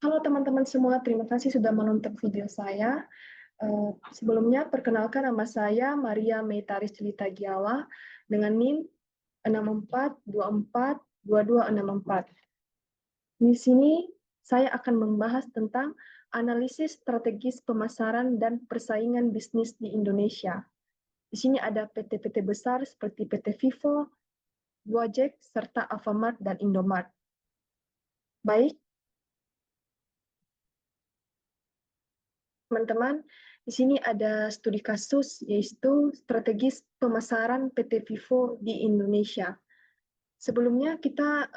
Halo teman-teman semua, terima kasih sudah menonton video saya. Sebelumnya, perkenalkan nama saya Maria Meitaris Celita Giawa dengan NIM 64242264. Di sini saya akan membahas tentang analisis strategis pemasaran dan persaingan bisnis di Indonesia. Di sini ada PT-PT besar seperti PT Vivo, Gojek, serta Alfamart dan Indomart. Baik, teman-teman, di sini ada studi kasus yaitu strategis pemasaran PT Vivo di Indonesia. Sebelumnya kita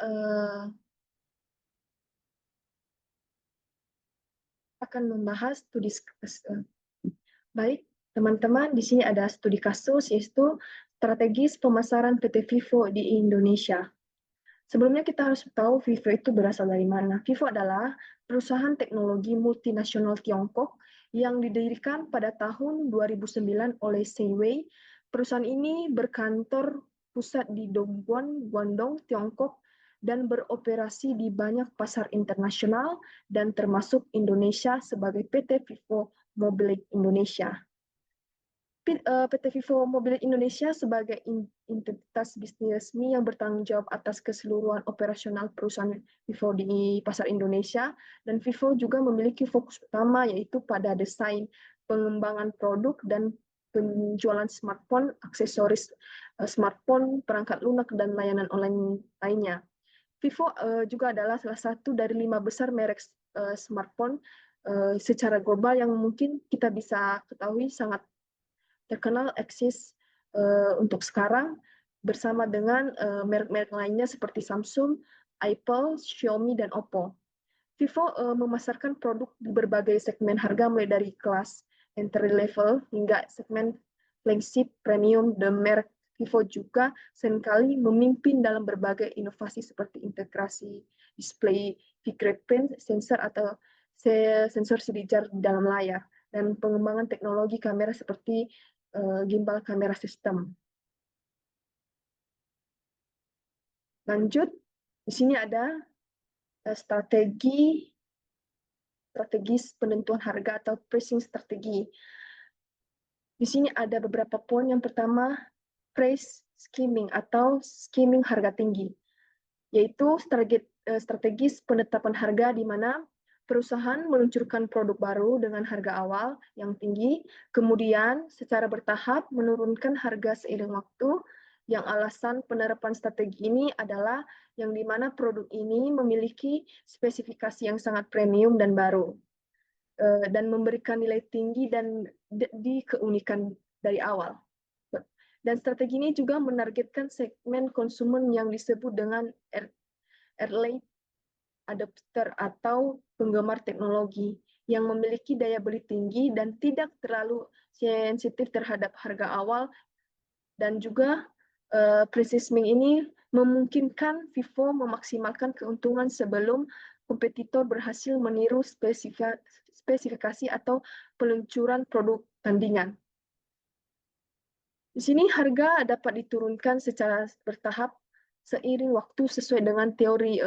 akan membahas studi baik, teman-teman, di sini ada studi kasus yaitu strategis pemasaran PT Vivo di Indonesia. Sebelumnya kita harus tahu Vivo itu berasal dari mana. Vivo adalah perusahaan teknologi multinasional Tiongkok yang didirikan pada tahun 2009 oleh Seiwei. Perusahaan ini berkantor pusat di Dongguan, Guangdong, Tiongkok, dan beroperasi di banyak pasar internasional dan termasuk Indonesia sebagai PT Vivo Mobilik Indonesia. PT Vivo Mobilik Indonesia sebagai entitas bisnis resmi yang bertanggung jawab atas keseluruhan operasional perusahaan Vivo di pasar Indonesia, dan Vivo juga memiliki fokus utama yaitu pada desain, pengembangan produk, dan penjualan smartphone, aksesoris smartphone, perangkat lunak, dan layanan online lainnya. Vivo juga adalah salah satu dari 5 besar merek smartphone secara global yang mungkin kita bisa ketahui sangat terkenal eksis untuk sekarang bersama dengan merek-merek lainnya seperti Samsung, Apple, Xiaomi, dan Oppo. Vivo memasarkan produk di berbagai segmen harga mulai dari kelas entry level hingga segmen flagship premium, dan merek Vivo juga seringkali memimpin dalam berbagai inovasi seperti integrasi display fingerprint sensor atau sensor sidik di dalam layar, dan pengembangan teknologi kamera seperti gimbal kamera sistem. Lanjut, di sini ada strategis penentuan harga atau pricing strategi. Di sini ada beberapa poin. Yang pertama, price skimming atau skimming harga tinggi, yaitu strategis penetapan harga di mana perusahaan meluncurkan produk baru dengan harga awal yang tinggi, kemudian secara bertahap menurunkan harga seiring waktu. Yang alasan penerapan strategi ini adalah yang di mana produk ini memiliki spesifikasi yang sangat premium dan baru, dan memberikan nilai tinggi dan di keunikan dari awal. Dan strategi ini juga menargetkan segmen konsumen yang disebut dengan early adopter atau penggemar teknologi yang memiliki daya beli tinggi dan tidak terlalu sensitif terhadap harga awal. Dan juga pre-seasoning ini memungkinkan Vivo memaksimalkan keuntungan sebelum kompetitor berhasil meniru spesifikasi atau peluncuran produk tandingan. Di sini harga dapat diturunkan secara bertahap seiring waktu sesuai dengan teori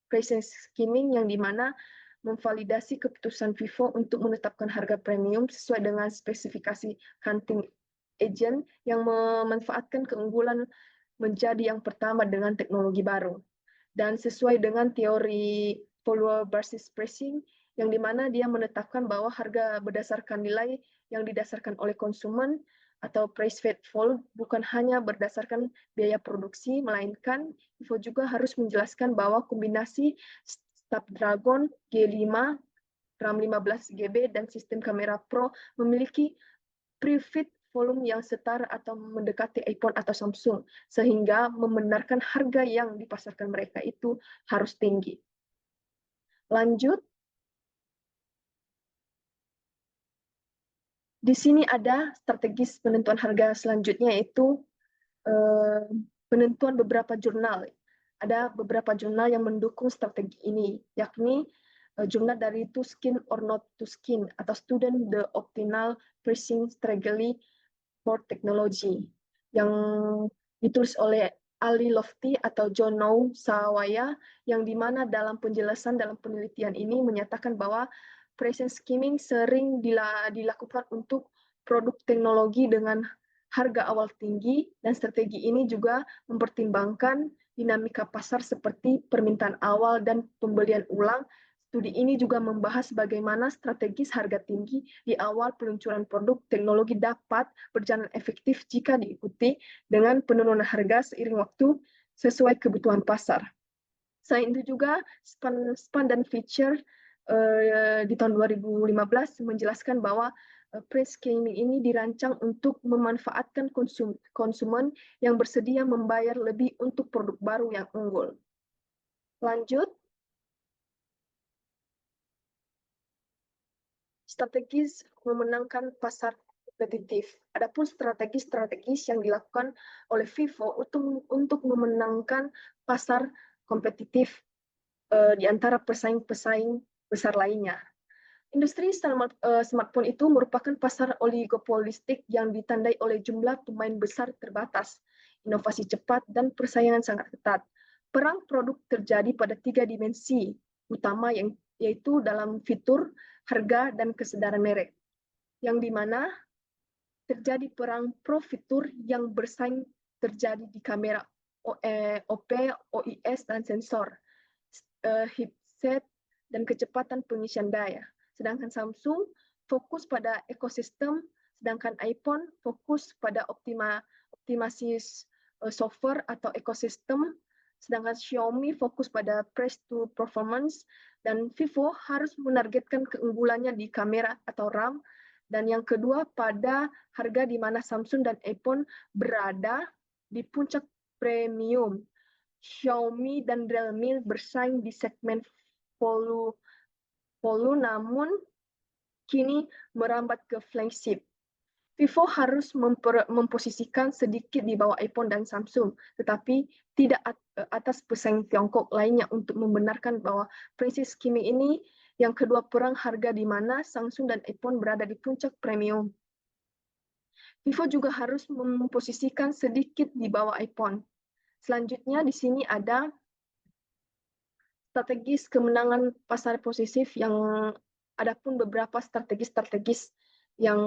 pricing skimming, yang dimana memvalidasi keputusan Vivo untuk menetapkan harga premium sesuai dengan spesifikasi hunting agent yang memanfaatkan keunggulan menjadi yang pertama dengan teknologi baru. Dan sesuai dengan teori follower basis pricing, yang dimana dia menetapkan bahwa harga berdasarkan nilai yang didasarkan oleh konsumen atau price fed fall bukan hanya berdasarkan biaya produksi, melainkan Vivo juga harus menjelaskan bahwa kombinasi Snapdragon G5, RAM 15GB, dan sistem kamera Pro memiliki pre-fit volume yang setara atau mendekati iPhone atau Samsung, sehingga membenarkan harga yang dipasarkan mereka itu harus tinggi. Lanjut, di sini ada strategis penentuan harga selanjutnya, yaitu penentuan beberapa jurnal. Ada beberapa jurnal yang mendukung strategi ini, yakni jurnal dari To Skin or Not to Skin atau Student the Optimal Pricing Strategy for Technology yang ditulis oleh Ali Lofty atau Jono Sawaya, yang dimana dalam penjelasan dalam penelitian ini menyatakan bahwa pricing skimming sering dilakukan untuk produk teknologi dengan harga awal tinggi, dan strategi ini juga mempertimbangkan dinamika pasar seperti permintaan awal dan pembelian ulang. Studi ini juga membahas bagaimana strategis harga tinggi di awal peluncuran produk teknologi dapat berjalan efektif jika diikuti dengan penurunan harga seiring waktu sesuai kebutuhan pasar. Selain itu juga span dan feature di tahun 2015 menjelaskan bahwa price skimming ini dirancang untuk memanfaatkan konsumen yang bersedia membayar lebih untuk produk baru yang unggul. Lanjut, strategis memenangkan pasar kompetitif. Adapun strategi-strategis yang dilakukan oleh Vivo untuk memenangkan pasar kompetitif di antara pesaing-pesaing besar lainnya. Industri smartphone itu merupakan pasar oligopolistik yang ditandai oleh jumlah pemain besar terbatas, inovasi cepat, dan persaingan sangat ketat. Perang produk terjadi pada 3 dimensi utama, yaitu dalam fitur, harga, dan kesedaran merek, yang dimana terjadi perang pro fitur yang bersaing terjadi di kamera OP, OIS, dan sensor, chipset, dan kecepatan pengisian daya. Sedangkan Samsung fokus pada ekosistem, sedangkan iPhone fokus pada optimasi software atau ekosistem, sedangkan Xiaomi fokus pada price to performance, dan Vivo harus menargetkan keunggulannya di kamera atau RAM, dan yang kedua pada harga di mana Samsung dan iPhone berada di puncak premium. Xiaomi dan Realme bersaing di segmen volume, namun kini merambat ke flagship. Vivo harus memposisikan sedikit di bawah iPhone dan Samsung, tetapi tidak atas pesaing Tiongkok lainnya untuk membenarkan bahwa price skimming ini yang kedua perang harga di mana Samsung dan iPhone berada di puncak premium. Vivo juga harus memposisikan sedikit di bawah iPhone. Selanjutnya di sini ada strategis kemenangan pasar posesif, yang adapun beberapa strategis yang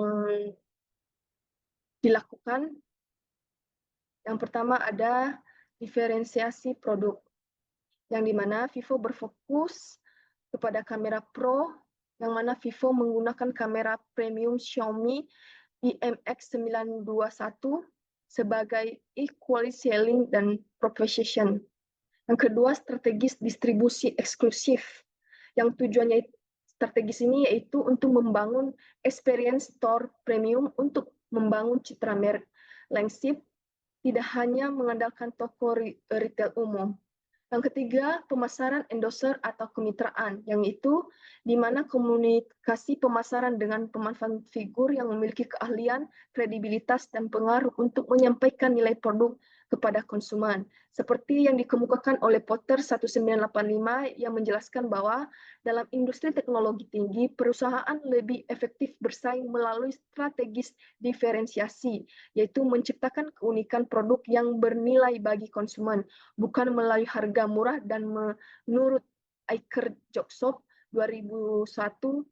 dilakukan. Yang pertama ada diferensiasi produk, yang dimana Vivo berfokus kepada kamera pro, yang mana Vivo menggunakan kamera premium Xiaomi IMX921 sebagai equally selling dan proposition. Yang kedua, strategis distribusi eksklusif, yang tujuannya strategis ini yaitu untuk membangun experience store premium untuk membangun citra merek flagship, tidak hanya mengandalkan toko retail umum. Yang ketiga, pemasaran endorser atau kemitraan, yang itu di mana komunikasi pemasaran dengan pemanfaat figur yang memiliki keahlian, kredibilitas, dan pengaruh untuk menyampaikan nilai produk kepada konsumen. Seperti yang dikemukakan oleh Potter 1985 yang menjelaskan bahwa dalam industri teknologi tinggi, perusahaan lebih efektif bersaing melalui strategis diferensiasi, yaitu menciptakan keunikan produk yang bernilai bagi konsumen, bukan melalui harga murah. Dan menurut Iker Joksob 2001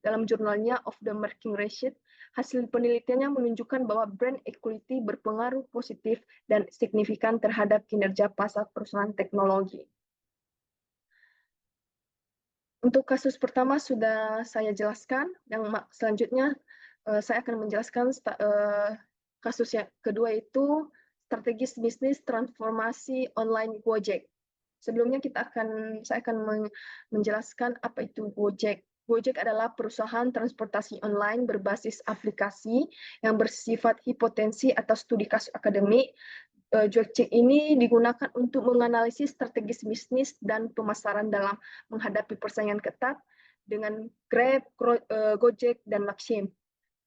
dalam jurnalnya Of the Marketing Research, hasil penelitiannya menunjukkan bahwa brand equity berpengaruh positif dan signifikan terhadap kinerja pasar perusahaan teknologi. Untuk kasus pertama sudah saya jelaskan, yang selanjutnya saya akan menjelaskan kasus yang kedua, yaitu strategis bisnis transformasi online Gojek. Sebelumnya saya akan menjelaskan apa itu Gojek. Gojek adalah perusahaan transportasi online berbasis aplikasi yang bersifat hipotensi atau studi kasus akademik. Gojek ini digunakan untuk menganalisis strategis bisnis dan pemasaran dalam menghadapi persaingan ketat dengan Grab, Gojek, dan Maxim,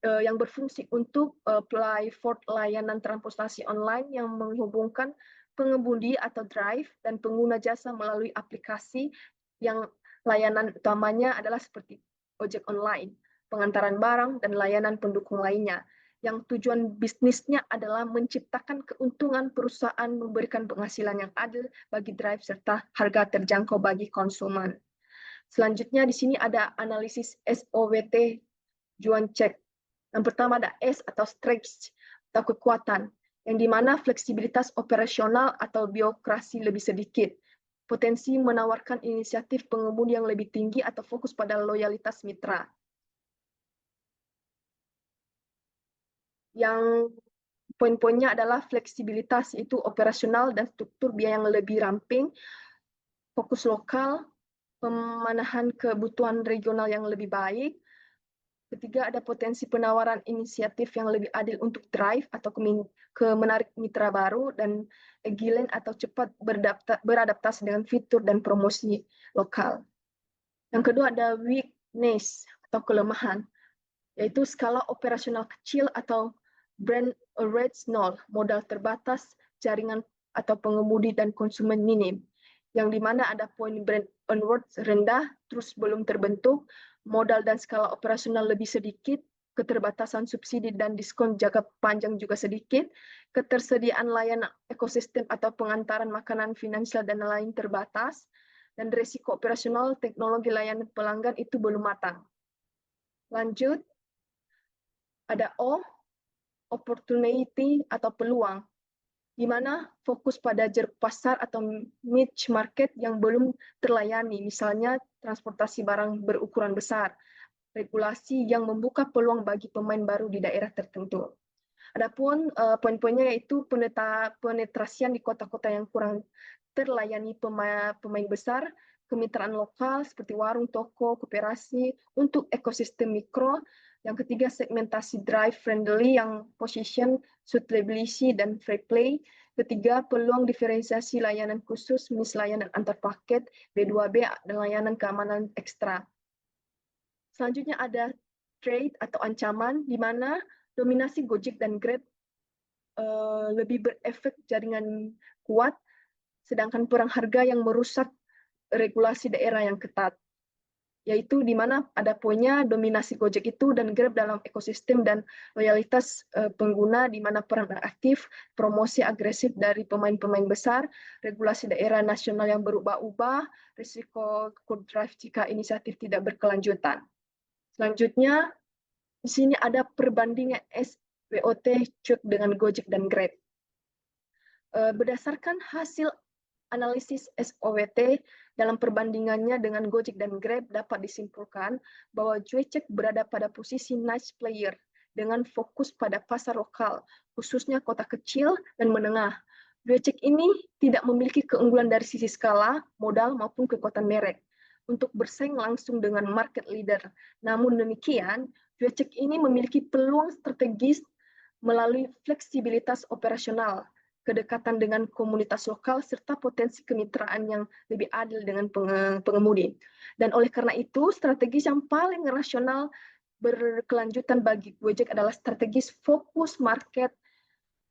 yang berfungsi untuk platform layanan transportasi online yang menghubungkan pengemudi atau drive dan pengguna jasa melalui aplikasi, yang layanan utamanya adalah seperti ojek online, pengantaran barang, dan layanan pendukung lainnya. yang tujuan bisnisnya adalah menciptakan keuntungan perusahaan, memberikan penghasilan yang adil bagi drive serta harga terjangkau bagi konsumen. Selanjutnya di sini ada analisis SOWT Juan Cek. Yang pertama ada S atau strength atau kekuatan, yang dimana fleksibilitas operasional atau birokrasi lebih sedikit, potensi menawarkan inisiatif pengemudi yang lebih tinggi atau fokus pada loyalitas mitra. Yang poin-poinnya adalah fleksibilitas, yaitu operasional dan struktur biaya yang lebih ramping, fokus lokal, pemanahan kebutuhan regional yang lebih baik. Ketiga, ada potensi penawaran inisiatif yang lebih adil untuk drive atau menarik mitra baru, dan agile atau cepat beradaptasi dengan fitur dan promosi lokal. Yang kedua ada weakness atau kelemahan, yaitu skala operasional kecil atau brand awareness nol, modal terbatas, jaringan atau pengemudi dan konsumen minim, yang dimana ada poin brand awareness rendah, terus belum terbentuk, modal dan skala operasional lebih sedikit, keterbatasan subsidi dan diskon jangka panjang juga sedikit, ketersediaan layanan ekosistem atau pengantaran makanan finansial dan lain terbatas, dan risiko operasional teknologi layanan pelanggan itu belum matang. Lanjut, ada O, opportunity atau peluang, di mana fokus pada jeruk pasar atau niche market yang belum terlayani, misalnya transportasi barang berukuran besar, regulasi yang membuka peluang bagi pemain baru di daerah tertentu. Adapun poin-poinnya yaitu penetrasian di kota-kota yang kurang terlayani pemain besar, kemitraan lokal seperti warung, toko, koperasi untuk ekosistem mikro. Yang ketiga, segmentasi drive friendly yang position, suitability, dan free play. Ketiga, peluang diferensiasi layanan khusus, layanan antar paket, B2B, dan layanan keamanan ekstra. Selanjutnya ada trade atau ancaman, di mana dominasi Gojek dan Grab lebih berefek jaringan kuat, sedangkan perang harga yang merusak regulasi daerah yang ketat, yaitu di mana ada poinnya dominasi Gojek itu dan Grab dalam ekosistem dan loyalitas pengguna, di mana peran aktif, promosi agresif dari pemain-pemain besar, regulasi daerah nasional yang berubah-ubah, risiko co-drive jika inisiatif tidak berkelanjutan. Selanjutnya, di sini ada perbandingan SWOT Cuk dengan Gojek dan Grab. Berdasarkan hasil analisis SOWT dalam perbandingannya dengan Gojek dan Grab, dapat disimpulkan bahwa Gojek berada pada posisi niche player dengan fokus pada pasar lokal, khususnya kota kecil dan menengah. Gojek ini tidak memiliki keunggulan dari sisi skala, modal, maupun kekuatan merek untuk bersaing langsung dengan market leader. Namun demikian, Gojek ini memiliki peluang strategis melalui fleksibilitas operasional, kedekatan dengan komunitas lokal, serta potensi kemitraan yang lebih adil dengan pengemudi. Dan oleh karena itu, strategi yang paling rasional berkelanjutan bagi Gojek adalah strategis fokus market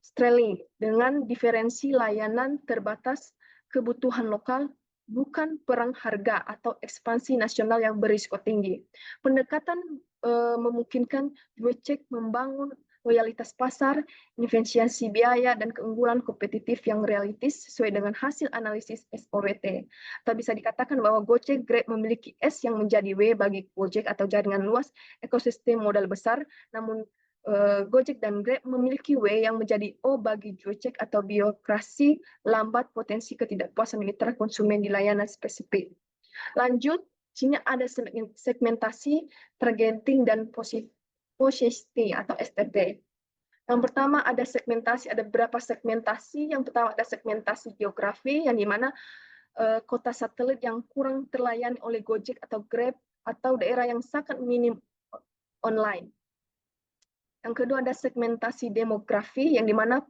strategy dengan diferensi layanan terbatas kebutuhan lokal, bukan perang harga atau ekspansi nasional yang berisiko tinggi. Pendekatan memungkinkan Gojek membangun loyalitas pasar, efisiensi biaya, dan keunggulan kompetitif yang realistis sesuai dengan hasil analisis SOWT. Atau bisa dikatakan bahwa Gojek Grab memiliki S yang menjadi W bagi Gojek atau jaringan luas ekosistem modal besar, namun Gojek dan Grab memiliki W yang menjadi O bagi Gojek atau birokrasi lambat, potensi ketidakpuasan mitra konsumen di layanan spesifik. Lanjut, sini ada segmentasi, targeting, dan positioning atau STP. Yang pertama ada segmentasi, ada beberapa segmentasi. Yang pertama ada segmentasi geografi, yang dimana kota satelit yang kurang terlayani oleh Gojek atau Grab, atau daerah yang sangat minim online. Yang kedua ada segmentasi demografi, yang dimana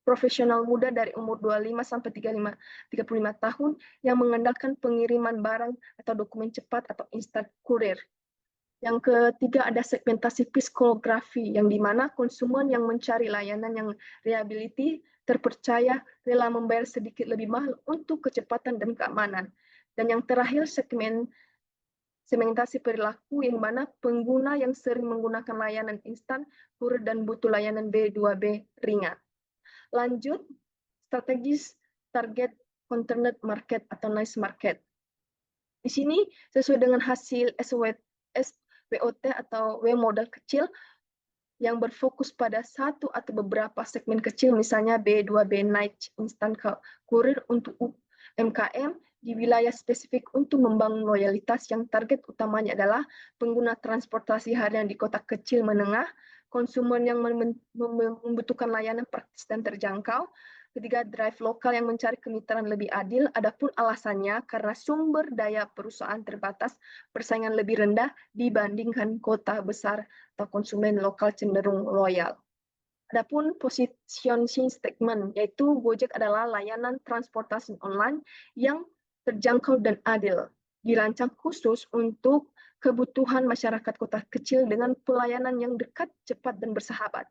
profesional muda dari umur 25 sampai 35 tahun yang mengandalkan pengiriman barang atau dokumen cepat atau instant courier. Yang ketiga ada segmentasi psikografi, yang dimana konsumen yang mencari layanan yang reliability, terpercaya, rela membayar sedikit lebih mahal untuk kecepatan dan keamanan. Dan yang terakhir segmentasi perilaku yang mana pengguna yang sering menggunakan layanan instan, kurir, dan butuh layanan B2B ringan. Lanjut, strategis target alternate market atau niche market. Di sini sesuai dengan hasil SWOT atau W modal kecil yang berfokus pada satu atau beberapa segmen kecil, misalnya B2B niche instan kurir untuk UMKM di wilayah spesifik untuk membangun loyalitas yang target utamanya adalah pengguna transportasi harian di kota kecil menengah, konsumen yang membutuhkan layanan praktis dan terjangkau. Ketiga, drive lokal yang mencari kemitraan lebih adil. Adapun alasannya karena sumber daya perusahaan terbatas, persaingan lebih rendah dibandingkan kota besar atau konsumen lokal cenderung loyal. Adapun positioning statement, yaitu Gojek adalah layanan transportasi online yang terjangkau dan adil, dirancang khusus untuk kebutuhan masyarakat kota kecil dengan pelayanan yang dekat, cepat, dan bersahabat.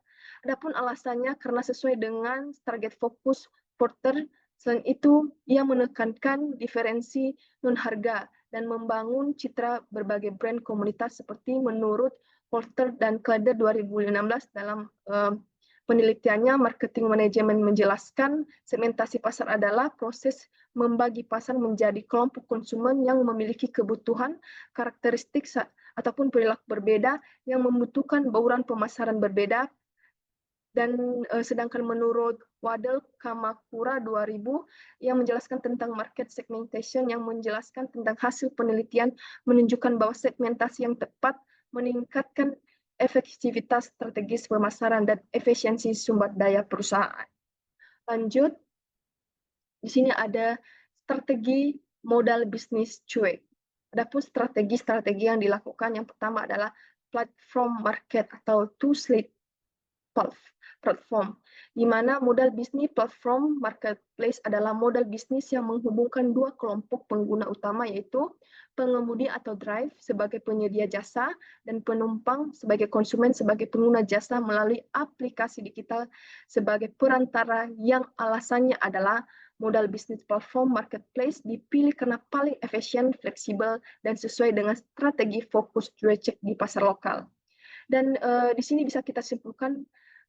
Adapun alasannya karena sesuai dengan target fokus Porter, selain itu ia menekankan diferensi non-harga dan membangun citra berbagai brand komunitas seperti menurut Porter dan Kleider 2016 dalam penelitiannya, marketing manajemen menjelaskan segmentasi pasar adalah proses membagi pasar menjadi kelompok konsumen yang memiliki kebutuhan, karakteristik, ataupun perilaku berbeda yang membutuhkan bauran pemasaran berbeda. Dan sedangkan menurut Waddell Kamakura 2000 yang menjelaskan tentang market segmentation, yang menjelaskan tentang hasil penelitian menunjukkan bahwa segmentasi yang tepat meningkatkan efektivitas strategis pemasaran dan efisiensi sumber daya perusahaan. Lanjut, di sini ada strategi modal bisnis cuek. Adapun strategi-strategi yang dilakukan, yang pertama adalah platform market atau two-slit platform, di mana modal bisnis platform marketplace adalah modal bisnis yang menghubungkan dua kelompok pengguna utama, yaitu pengemudi atau drive sebagai penyedia jasa dan penumpang sebagai konsumen sebagai pengguna jasa melalui aplikasi digital sebagai perantara, yang alasannya adalah modal bisnis platform marketplace dipilih karena paling efisien, fleksibel, dan sesuai dengan strategi fokus Gojek di pasar lokal. Dan di sini bisa kita simpulkan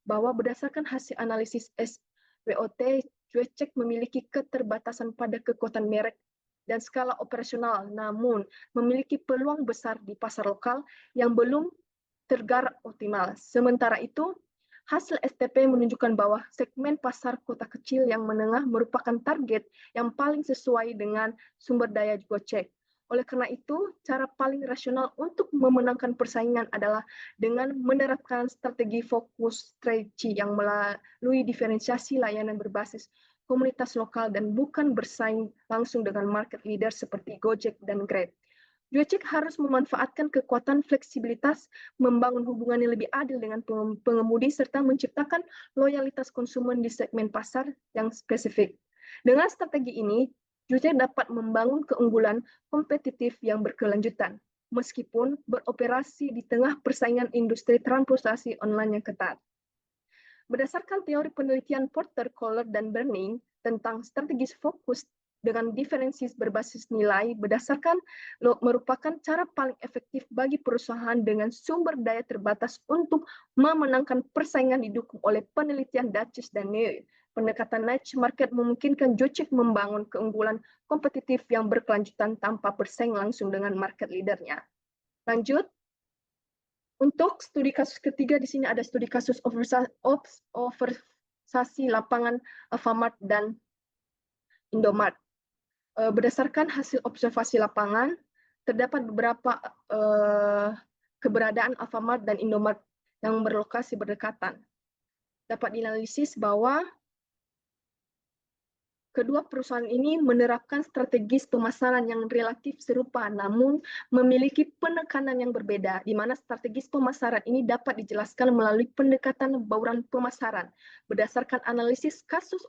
bahwa berdasarkan hasil analisis SWOT, Gojek memiliki keterbatasan pada kekuatan merek dan skala operasional, namun memiliki peluang besar di pasar lokal yang belum tergarap optimal. Sementara itu, hasil STP menunjukkan bahwa segmen pasar kota kecil yang menengah merupakan target yang paling sesuai dengan sumber daya Gojek. Oleh karena itu, cara paling rasional untuk memenangkan persaingan adalah dengan menerapkan strategi fokus strategi yang melalui diferensiasi layanan berbasis komunitas lokal dan bukan bersaing langsung dengan market leader seperti Gojek dan Grab. Gojek harus memanfaatkan kekuatan fleksibilitas, membangun hubungan yang lebih adil dengan pengemudi, serta menciptakan loyalitas konsumen di segmen pasar yang spesifik. Dengan strategi ini, Gojek dapat membangun keunggulan kompetitif yang berkelanjutan, meskipun beroperasi di tengah persaingan industri transportasi online yang ketat. Berdasarkan teori penelitian Porter, Kohler, dan Burning tentang strategis fokus dengan diferensi berbasis nilai, berdasarkan merupakan cara paling efektif bagi perusahaan dengan sumber daya terbatas untuk memenangkan persaingan didukung oleh penelitian Dutchess dan Neu. Pendekatan niche market memungkinkan Gojek membangun keunggulan kompetitif yang berkelanjutan tanpa bersaing langsung dengan market leadernya. Lanjut. Untuk studi kasus ketiga, di sini ada studi kasus observasi lapangan Alfamart dan Indomart. Berdasarkan hasil observasi lapangan, terdapat beberapa keberadaan Alfamart dan Indomart yang berlokasi berdekatan. Dapat dianalisis bahwa kedua perusahaan ini menerapkan strategis pemasaran yang relatif serupa, namun memiliki penekanan yang berbeda, di mana strategis pemasaran ini dapat dijelaskan melalui pendekatan bauran pemasaran. Berdasarkan analisis kasus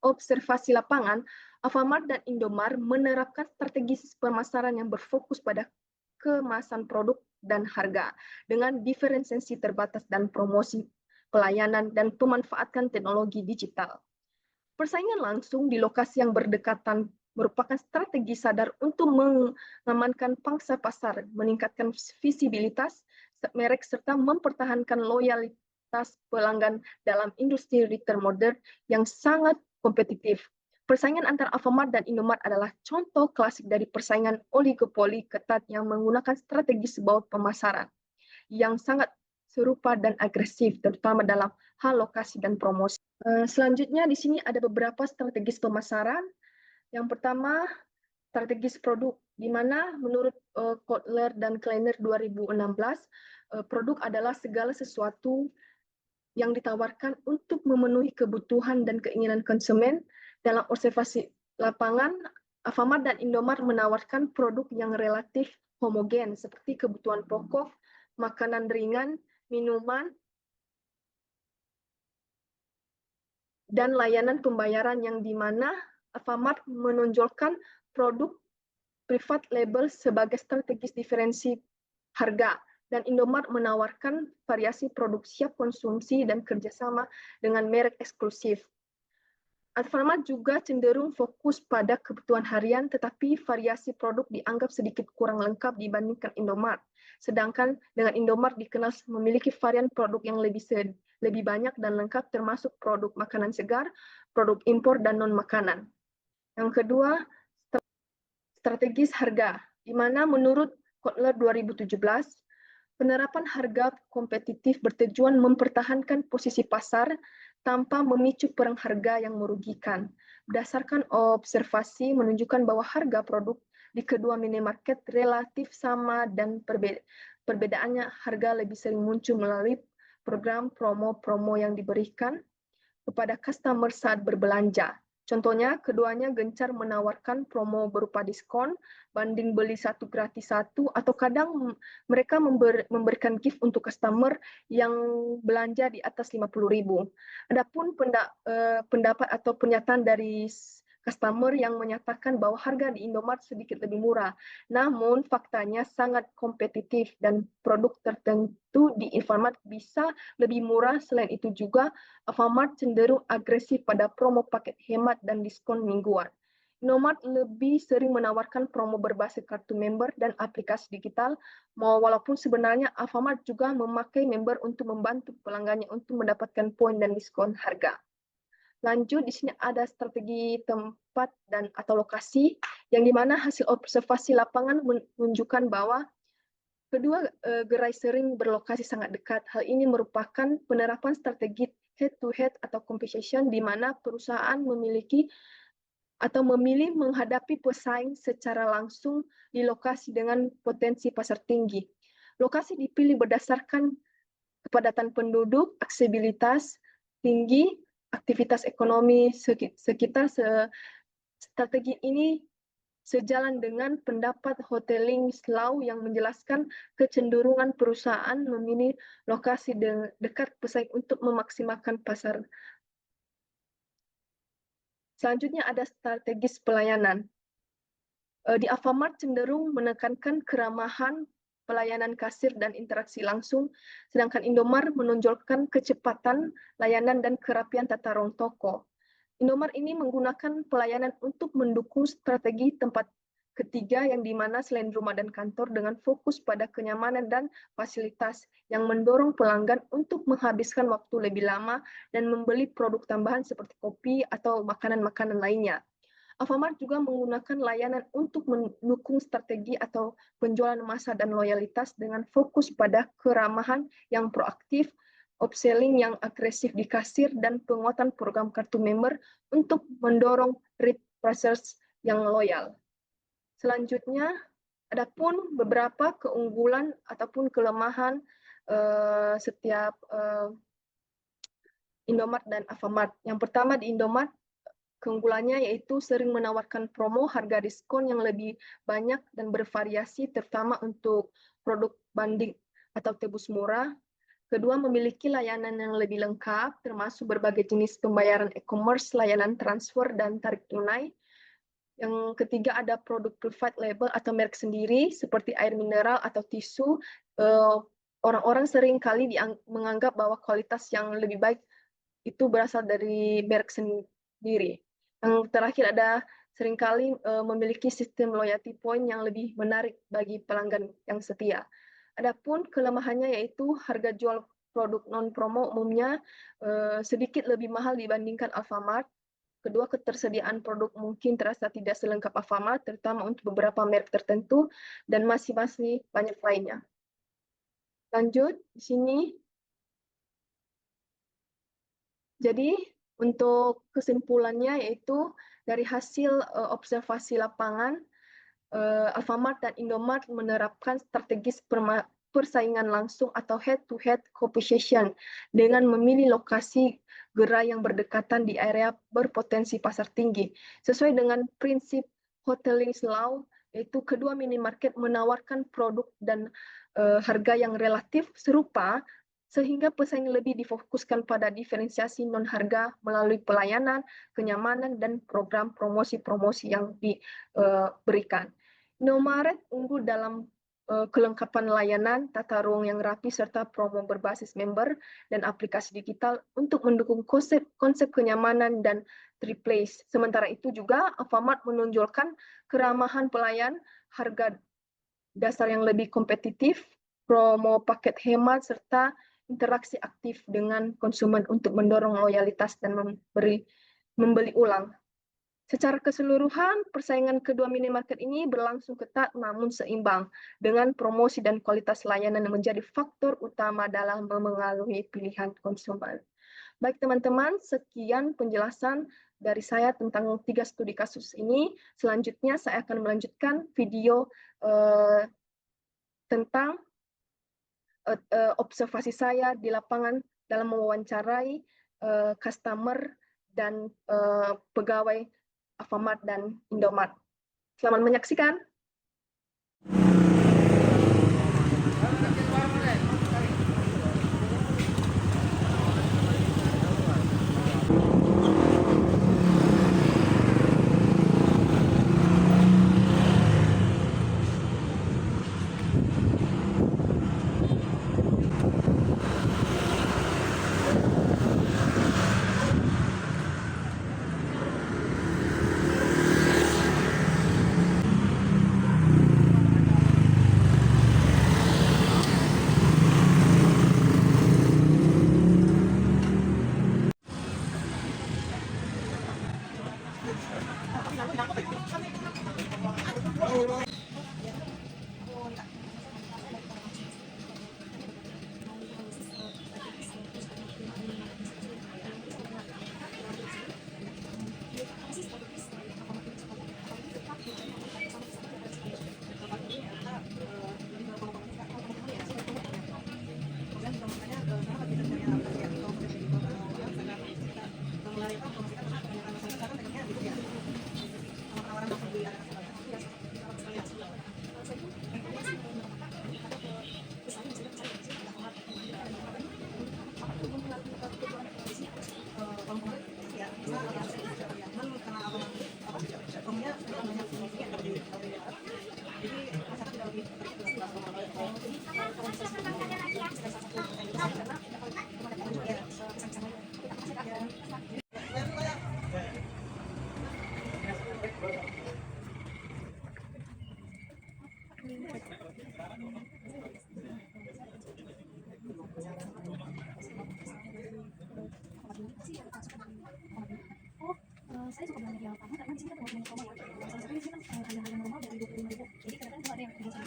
observasi lapangan, Alfamart dan Indomart menerapkan strategis pemasaran yang berfokus pada kemasan produk dan harga, dengan diferensiasi terbatas dan promosi pelayanan dan pemanfaatan teknologi digital. Persaingan langsung di lokasi yang berdekatan merupakan strategi sadar untuk mengamankan pangsa pasar, meningkatkan visibilitas merek serta mempertahankan loyalitas pelanggan dalam industri retail modern yang sangat kompetitif. Persaingan antara Alfamart dan Indomart adalah contoh klasik dari persaingan oligopoli ketat yang menggunakan strategi sebuah pemasaran yang sangat serupa dan agresif, terutama dalam hal lokasi dan promosi. Selanjutnya di sini ada beberapa strategis pemasaran. Yang pertama, strategis produk, di mana menurut Kotler dan Kleiner 2016, produk adalah segala sesuatu yang ditawarkan untuk memenuhi kebutuhan dan keinginan konsumen. Dalam observasi lapangan, Alfamart dan Indomart menawarkan produk yang relatif homogen seperti kebutuhan pokok, makanan ringan, minuman, dan layanan pembayaran yang di mana Alfamart menonjolkan produk private label sebagai strategis diferensi harga, dan Indomart menawarkan variasi produk siap konsumsi dan kerjasama dengan merek eksklusif. Alfamart juga cenderung fokus pada kebutuhan harian, tetapi variasi produk dianggap sedikit kurang lengkap dibandingkan Indomart. Sedangkan dengan Indomart dikenal memiliki varian produk yang lebih banyak dan lengkap, termasuk produk makanan segar, produk impor, dan non-makanan. Yang kedua, strategis harga, di mana menurut Kotler 2017, penerapan harga kompetitif bertujuan mempertahankan posisi pasar tanpa memicu perang harga yang merugikan. Berdasarkan observasi menunjukkan bahwa harga produk di kedua minimarket relatif sama dan perbedaannya harga lebih sering muncul melalui program promo-promo yang diberikan kepada customer saat berbelanja. Contohnya, keduanya gencar menawarkan promo berupa diskon, banding beli satu gratis satu, atau kadang mereka memberikan gift untuk customer yang belanja di atas 50.000. Adapun pendapat atau pernyataan dari customer yang menyatakan bahwa harga di Indomart sedikit lebih murah. Namun faktanya sangat kompetitif dan produk tertentu di Alfamart bisa lebih murah. Selain itu juga Alfamart cenderung agresif pada promo paket hemat dan diskon mingguan. Indomart lebih sering menawarkan promo berbasis kartu member dan aplikasi digital, walaupun sebenarnya Alfamart juga memakai member untuk membantu pelanggannya untuk mendapatkan poin dan diskon harga. Lanjut, di sini ada strategi tempat dan atau lokasi, yang dimana hasil observasi lapangan menunjukkan bahwa kedua gerai sering berlokasi sangat dekat. Hal ini merupakan penerapan strategi head-to-head atau competition, di mana perusahaan memiliki atau memilih menghadapi pesaing secara langsung di lokasi dengan potensi pasar tinggi. Lokasi dipilih berdasarkan kepadatan penduduk, aksesibilitas tinggi, aktivitas ekonomi sekitar. Strategi ini sejalan dengan pendapat Hotelling Slough yang menjelaskan kecenderungan perusahaan memilih lokasi dekat pesaing untuk memaksimalkan pasar. Selanjutnya ada strategis pelayanan. Di Alfamart cenderung menekankan keramahan, pelayanan kasir, dan interaksi langsung, sedangkan Indomart menonjolkan kecepatan, layanan, dan kerapian tata ruang toko. Indomart ini menggunakan pelayanan untuk mendukung strategi tempat ketiga, yang dimana selain rumah dan kantor, dengan fokus pada kenyamanan dan fasilitas yang mendorong pelanggan untuk menghabiskan waktu lebih lama dan membeli produk tambahan seperti kopi atau makanan-makanan lainnya. Alfamart juga menggunakan layanan untuk mendukung strategi atau penjualan massa dan loyalitas dengan fokus pada keramahan yang proaktif, upselling yang agresif di kasir, dan penguatan program kartu member untuk mendorong repurchase yang loyal. Selanjutnya, adapun beberapa keunggulan ataupun kelemahan setiap Indomart dan Alfamart. Yang pertama, di Indomart, keunggulannya yaitu sering menawarkan promo harga diskon yang lebih banyak dan bervariasi, terutama untuk produk banding atau tebus murah. Kedua, memiliki layanan yang lebih lengkap, termasuk berbagai jenis pembayaran e-commerce, layanan transfer, dan tarik tunai. Yang ketiga, ada produk private label atau merek sendiri, seperti air mineral atau tisu. Orang-orang sering kali menganggap bahwa kualitas yang lebih baik itu berasal dari merek sendiri. Yang terakhir ada seringkali memiliki sistem loyalty point yang lebih menarik bagi pelanggan yang setia. Adapun kelemahannya yaitu harga jual produk non-promo umumnya sedikit lebih mahal dibandingkan Alfamart. Kedua, ketersediaan produk mungkin terasa tidak selengkap Alfamart, terutama untuk beberapa merek tertentu, dan masih banyak lainnya. Lanjut, di sini. Jadi, untuk kesimpulannya yaitu dari hasil observasi lapangan, Alfamart dan Indomart menerapkan strategi persaingan langsung atau head-to-head competition dengan memilih lokasi gerai yang berdekatan di area berpotensi pasar tinggi. Sesuai dengan prinsip Hotelling's Law, yaitu kedua minimarket menawarkan produk dan harga yang relatif serupa, sehingga pesaing lebih difokuskan pada diferensiasi non-harga melalui pelayanan, kenyamanan, dan program promosi-promosi yang diberikan. Indomaret unggul dalam kelengkapan layanan, tata ruang yang rapi, serta promo berbasis member dan aplikasi digital untuk mendukung konsep kenyamanan dan replace. Sementara itu juga Alfamart menonjolkan keramahan pelayan, harga dasar yang lebih kompetitif, promo paket hemat, serta interaksi aktif dengan konsumen untuk mendorong loyalitas dan membeli ulang. Secara keseluruhan, persaingan kedua minimarket ini berlangsung ketat namun seimbang, dengan promosi dan kualitas layanan yang menjadi faktor utama dalam memengaruhi pilihan konsumen. Baik teman-teman, sekian penjelasan dari saya tentang 3 studi kasus ini. Selanjutnya saya akan melanjutkan video tentang observasi saya di lapangan dalam mewawancarai customer dan pegawai Alfamart dan Indomart. Selamat menyaksikan. Saya suka belanja di Alfamart karena di sini kan banyak promo ya. Salah satunya di sini kan harga normal dari 25.000. Jadi kadang-kadang itu ada yang 31.000. Nah,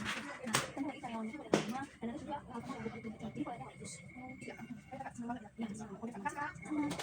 kan lagi karyawannya itu ada 5 dan ada juga Alfamart 27. Jadi kalau ada harus tidak. Kita kak senang banget ya. Ya, senang. Oke, terima kasih kak. Senang masuk.